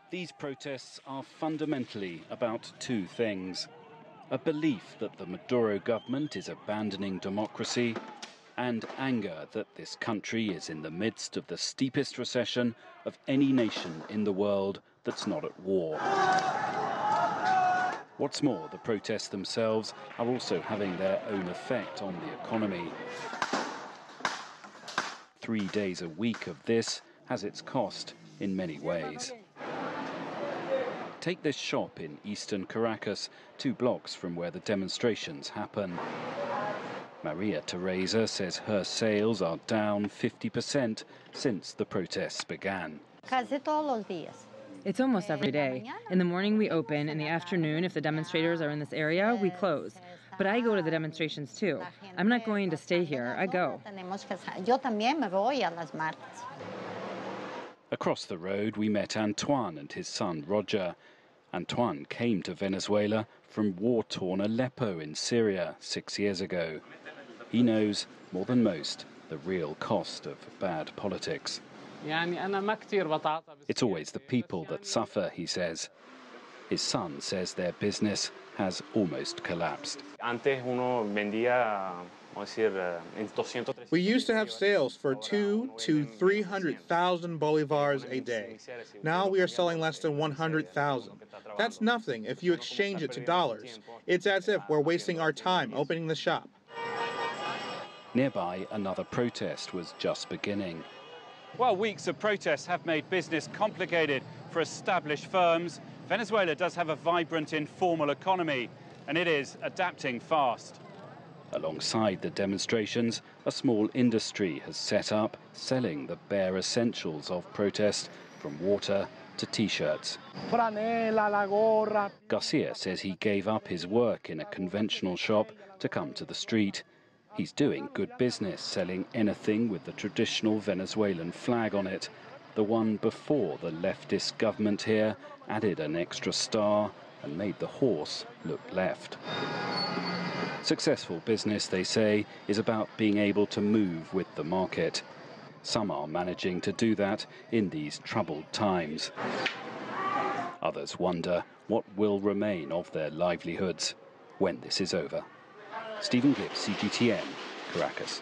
These protests are fundamentally about two things: a belief that the Maduro government is abandoning democracy, and anger that this country is in the midst of the steepest recession of any nation in the world that's not at war. What's more, the protests themselves are also having their own effect on the economy. 3 days a week of this has its cost in many ways. Take this shop in eastern Caracas, 2 blocks from where the demonstrations happen. Maria Teresa says her sales are down 50% since the protests began. It's almost every day. In the morning we open, in the afternoon, if the demonstrators are in this area, we close. But I go to the demonstrations too. I'm not going to stay here, I go. Across the road we met Antoine and his son Roger. Antoine came to Venezuela from war-torn Aleppo in Syria 6 years ago. He knows, more than most, the real cost of bad politics. It's always the people that suffer, he says. His son says their business has almost collapsed. We used to have sales for 200,000 to 300,000 bolivars a day. Now we are selling less than 100,000. That's nothing if you exchange it to dollars. It's as if we're wasting our time opening the shop. Nearby, another protest was just beginning. While weeks of protests have made business complicated for established firms, Venezuela does have a vibrant informal economy, and it is adapting fast. Alongside the demonstrations, a small industry has set up, selling the bare essentials of protest, from water to T-shirts. Garcia says he gave up his work in a conventional shop to come to the street. He's doing good business, selling anything with the traditional Venezuelan flag on it, the one before the leftist government here added an extra star and made the horse look left. Successful business, they say, is about being able to move with the market. Some are managing to do that in these troubled times. Others wonder what will remain of their livelihoods when this is over. Stephen Gibbs, CGTN, Caracas.